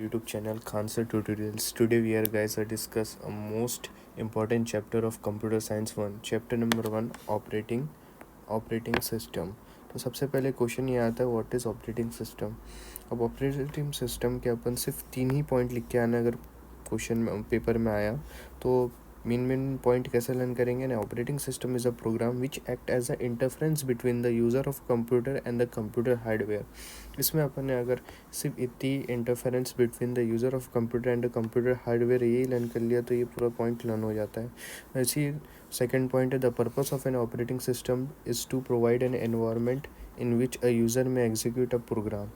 YouTube channel Khansa Tutorials. Today we are guys to discuss a most important chapter of Computer Science 1. Chapter number 1 operating system. तो सबसे पहले question ये आता है what is operating system. अब operating system के अपन सिर्फ 3 ही point लिख के आना अगर क्वेश्चन में पेपर में आया तो मेन पॉइंट कैसे लर्न करेंगे ना। Operating system is a program which act as a interference between the user of computer and the computer hardware. इसमें अपन ने अगर सिर्फ इतनी interference between the user of computer and the computer hardware यही लर्न कर लिया तो ये पूरा पॉइंट लर्न हो जाता है। ऐसी सेकेंड पॉइंट है the purpose of an operating system is to provide an environment in which a user may execute a program.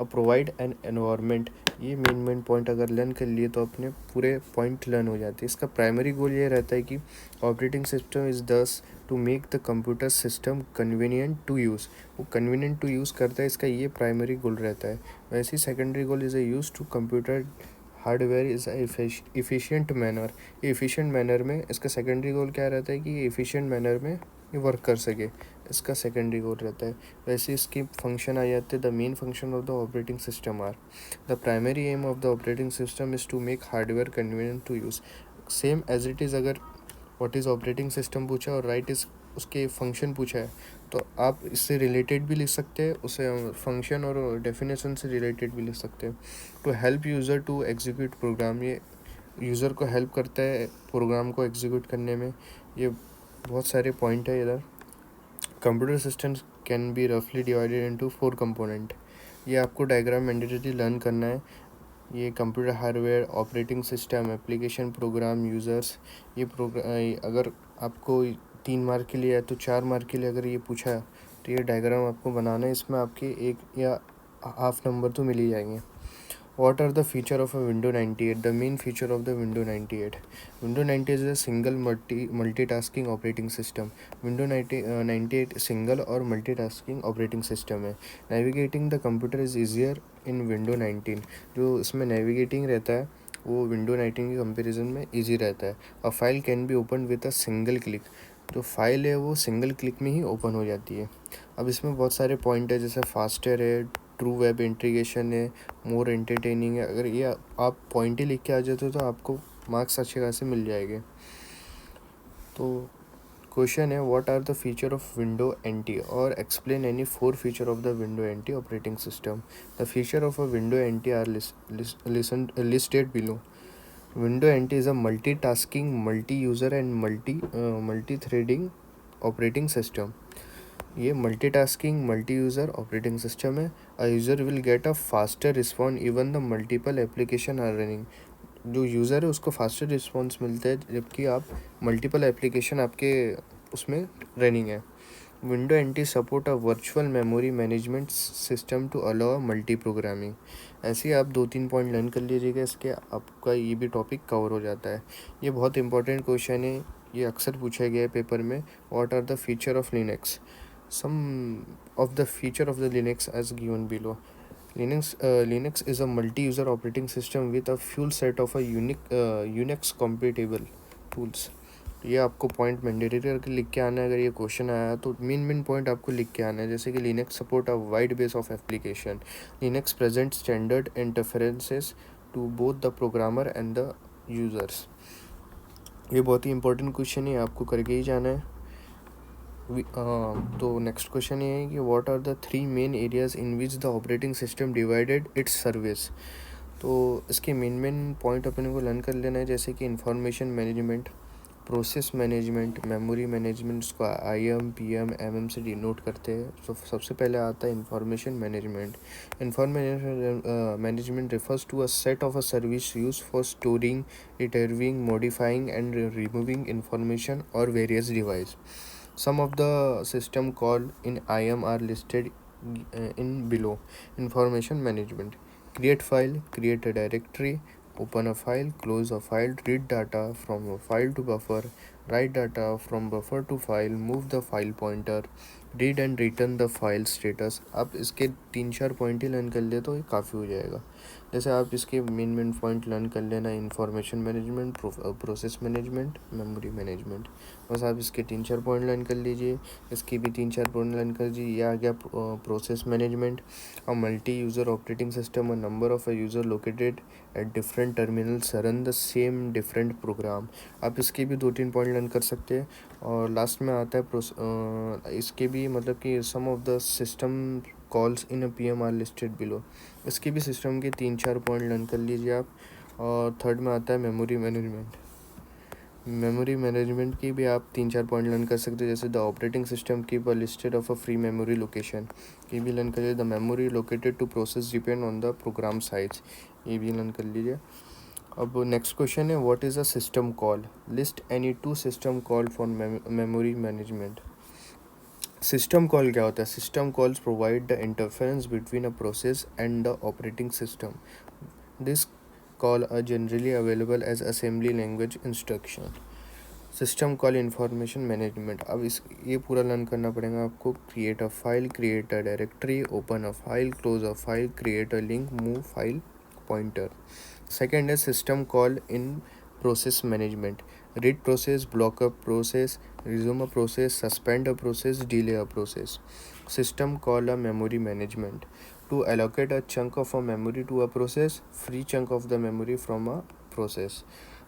अब प्रोवाइड एन एनवायरनमेंट ये मेन पॉइंट अगर लर्न कर लिए तो अपने पूरे पॉइंट लर्न हो जाते हैं। इसका प्राइमरी गोल ये रहता है कि operating system is thus to make the computer system convenient to use. वो कन्वीनियंट टू यूज़ करता है, इसका ये प्राइमरी गोल रहता है। वैसे ही secondary goal is a use to computer hardware is efficient manner. ये एफिशिएंट मैनर में इसका सेकेंडरी गोल क्या रहता है कि ये एफिशिएंट मैनर में ये वर्क कर सके, इसका सेकेंडरी गोल रहता है। वैसे इसकी फंक्शन आ जाते हैं the main function of the operating system are the primary aim of the operating system is to make hardware convenient to use. Same as it is अगर व्हाट इज़ ऑपरेटिंग सिस्टम पूछा और right is उसके function पूछा है तो आप इससे related भी लिख सकते हैं, उसे फंक्शन और डेफिनेशन से रिलेटेड भी लिख सकते हैं। To help user to execute program, ये यूज़र को हेल्प करता है प्रोग्राम को एग्जीक्यूट करने में। ये बहुत सारे पॉइंट है इधर। कंप्यूटर सिस्टम्स कैन बी रफली डिवाइडेड इनटू 4 कंपोनेंट। ये आपको डायग्राम मैंडेटरी लर्न करना है। ये computer hardware, operating system, application, program, users. ये अगर आपको 3 मार्क के लिए है तो 4 मार्क के लिए अगर ये पूछा है तो ये डायग्राम आपको बनाना है। इसमें आपके 1 या हाफ नंबर तो मिल ही जाएंगे। What are the feature of a Windows 98? The main feature of the Windows 98. Windows 98 is a single multitasking operating system. Windows 98 single और multitasking operating system है। Navigating the computer is easier in Windows 19. जो इसमें navigating रहता है वो Windows 19 के comparison में easy रहता है। A file can be opened with a single click. जो फाइल है वो सिंगल क्लिक में ही ओपन हो जाती है। अब इसमें बहुत सारे पॉइंट है जैसे फास्टर है, ट्रू वेब इंटीग्रेशन है, मोर एंटरटेनिंग है। अगर ये आप पॉइंट ही लिख के आ जाते हो तो आपको मार्क्स अच्छे खासे मिल जाएंगे। तो क्वेश्चन है what are the feature of window NT और explain any 4 feature of the window NT operating system. The feature of a window NT are listed below. Window NT is a multitasking, multi user and multi threading operating system. ये multitasking multi user operating system है। A user will get a faster response even the multiple application are running. जो user है उसको faster response मिलता है जबकि आप multiple application आपके उसमें रनिंग है। Window NT support a virtual memory management system to allow multi programming. ऐसे ही आप 2-3 पॉइंट लर्न कर लीजिएगा, इसके आपका ये भी टॉपिक कवर हो जाता है। ये बहुत इंपॉर्टेंट क्वेश्चन है, ये अक्सर पूछा गया है पेपर में। What are the feature of Linux. Some of the feature of the Linux as given below. Linux is a multi-user operating system with a full set of a unique Unix compatible tools. ये आपको point mandatory करके लिख के आना है। अगर ये question आया तो मेन पॉइंट आपको लिख के आना है, जैसे कि Linux support a wide base of application. Linux present standard interferences to both the programmer and the users. ये बहुत ही इंपॉर्टेंट क्वेश्चन है, आपको करके ही जाना है। तो नेक्स्ट क्वेश्चन ये है कि what are the 3 main areas in which the operating system divided its service. तो इसके मेन पॉइंट अपने को लर्न कर लेना है, जैसे कि information management, process management, memory management. इसको IM PM MM से डिनोट करते हैं। तो सबसे पहले आता है information management. Information management refers to a set of a service use for storing, retrieving, modifying and removing information और various device. Some of the system called in IM are listed in below. Information management: create file, create a directory, open a file, close a file, read data from a file to buffer, write data from buffer to file, move the file pointer, read and return the file status। आप इसके 3-4 point ही learn कर ले तो ये काफ़ी हो जाएगा। जैसे आप इसके मेन पॉइंट लर्न कर लेना, information management, process management, memory management. बस आप इसके 3-4 पॉइंट लर्न कर लीजिए, इसकी भी 3-4 पॉइंट लर्न कर लीजिए। ये आ गया process management. A multi user operating system, a number of a user located at different terminals run the same different program. आप इसके भी 2-3 पॉइंट लर्न कर सकते हैं। और लास्ट में आता है इसके भी मतलब कि some of the system calls in a PM are listed below. इसके भी सिस्टम के 3-4 पॉइंट लर्न कर लीजिए आप। और थर्ड में आता है मेमोरी मैनेजमेंट। मेमोरी मैनेजमेंट की भी आप 3-4 पॉइंट लर्न कर सकते हैं, जैसे the operating system keep a listed of a free memory location, ये भी लर्न करिए। The memory located to process depend on the program size, ये भी लर्न कर लीजिए। अब नेक्स्ट क्वेश्चन है, what is a system call? List any 2 system call for memory management. System call क्या होता है? System calls provide the interference between a process and the operating system. This call our generally available as assembly language instruction. System call information management. अब इस ये पूरा learn करना पड़ेगा आपको। Create a file, create a directory, open a file, close a file, create a link, move file pointer. Second है system call in process management. Read process, block a process, resume a process, suspend a process, delay a process. System call a memory management. To allocate a chunk of a memory to a process, free chunk of the memory from a process.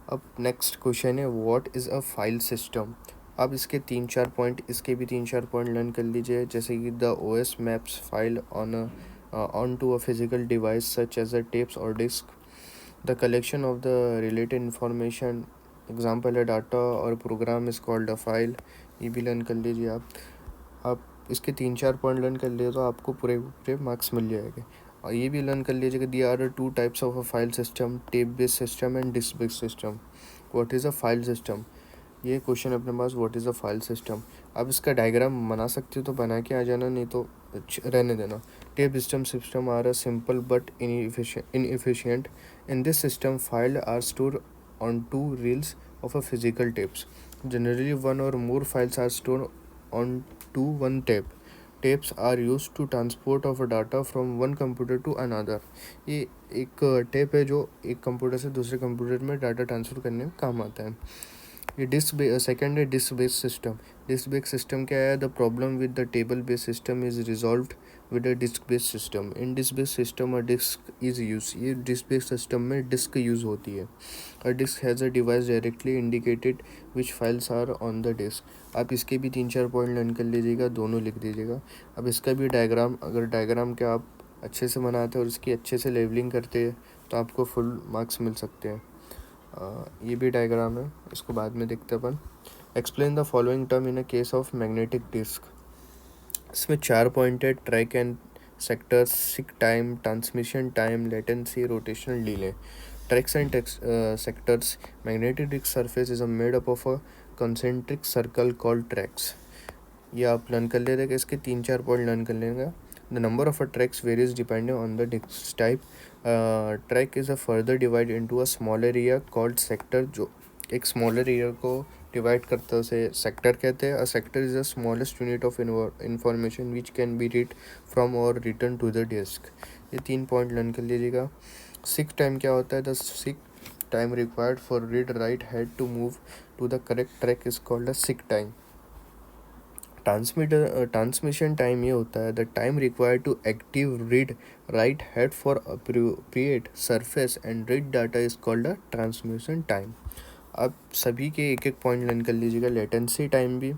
अब next question है, what is a file system? अब इसके 3-4 point, इसके भी 3-4 point learn कर लीजिए, जैसे कि the OS maps file on to a physical device such as a tapes or disk. The collection of the related information, example है डाटा और program is called a file, ये भी लर्न कर लीजिए आप इसके 3-4 पॉइंट लर्न कर लिए तो आपको पूरे पूरे मार्क्स मिल जाएंगे। और ये भी लर्न कर लीजिए कि there are 2 types of a file system, tape based system and disk based system. What is a file system? ये क्वेश्चन अपने पास, what is a file system. आप इसका डायग्राम बना सकते हो तो बना के आ जाना, नहीं तो रहने देना। Tape system are a simple but inefficient. In this system file are store on 2 reels of a physical tapes. Generally, one or more files are stored on to one tape. Tapes are used to transport of data from one computer to another. ये एक tape है जो एक computer से दूसरे computer में data transfer करने में काम आता है। ये सेकेंड है disk based system. Disk based system क्या है? The problem with the table based system is resolved with a disk based system. In disk based system a disk is use. ये डिस्क बेस्ड सिस्टम में disk use होती है। A disk has a device directly indicated which files are on the disk. आप इसके भी 3-4 point learn कर लीजिएगा, दोनों लिख दीजिएगा। अब इसका भी डायग्राम, अगर डायग्राम के आप अच्छे से बनाते और इसकी अच्छे से लेवलिंग करते हैं तो आपको फुल मार्क्स मिल सकते हैं। ये भी डायग्राम है, इसको बाद में देखते अपन। Explain the following term in a case of magnetic disk. इसमें 4 पॉइंट है, track and sectors, seek time, transmission time, latency, rotational delay. Tracks and sectors, magnetic disk surface is made up of a concentric circle called tracks. ये आप learn कर लेते कि इसके 3-4 point learn कर लेंगे। The number of a tracks varies depending on the disk type. Track is a further divide into a smaller area called sector, जो एक स्मॉलर एरिया को डिवाइड करता है उसे सेक्टर कहते हैं। A sector is the smallest unit of information which can be read from और return to the disc. ये 3 पॉइंट लर्न कर लीजिएगा। सिक टाइम क्या होता है? The seek time required for read write head to move to the correct track is called a seek time. Transmission time ये होता है the time required to active read write head for appropriate surface and read data is called a transmission time. अब सभी के एक एक point learn कर लीजिएगा। लेटेंसी टाइम भी,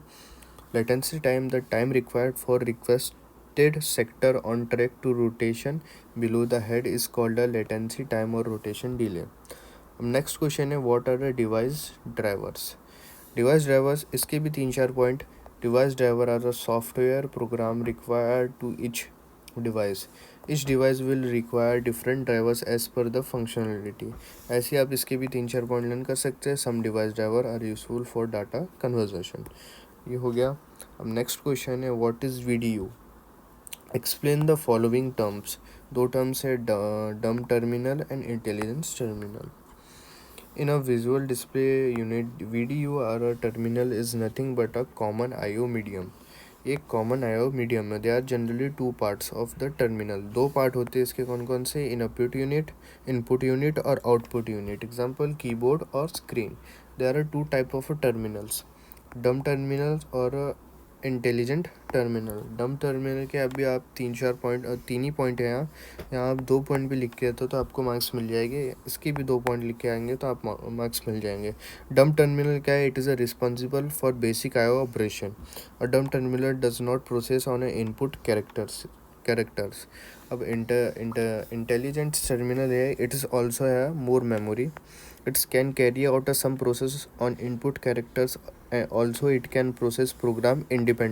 latency time the time required for requested sector on track to rotation below the head is called a latency time और rotation delay. अब नेक्स्ट क्वेश्चन है, what are the device drivers? Device drivers, इसके भी 3-4 point. Device driver are a software program required to each device. Each device will require different drivers as per the functionality. ऐसे आप इसके भी 3-4 point learn कर सकते हैं। Some device driver are useful for data conversion. ये हो गया। अब नेक्स्ट क्वेश्चन है, what is VDU? Explain the following terms. 2 terms है, dumb terminal and intelligence terminal. In a visual display unit, VDU or a terminal is nothing but a common I/O medium. एक common I O medium में they are generally two parts of the terminal. दो part होते हैं इसके, कौन कौन से? Input unit और आउटपुट यूनिट। एग्जांपल कीबोर्ड और screen. There are two type of terminals, dumb terminals और इंटेलिजेंट टर्मिनल। डम टर्मिनल के अभी आप तीन ही पॉइंट है यहाँ आप 2 पॉइंट भी लिख के आते हो तो आपको मार्क्स मिल जाएंगे। इसके भी 2 पॉइंट लिख के आएंगे तो आप मार्क्स मिल जाएंगे। डम टर्मिनल क्या है? It is a responsible for basic IO operation. A dumb terminal does not process on a input characters. अब इंटेलिजेंट टर्मिनल है, इट इज़ ऑल्सो है more memory. It can carry out some process on input characters. Also, it can process program independently.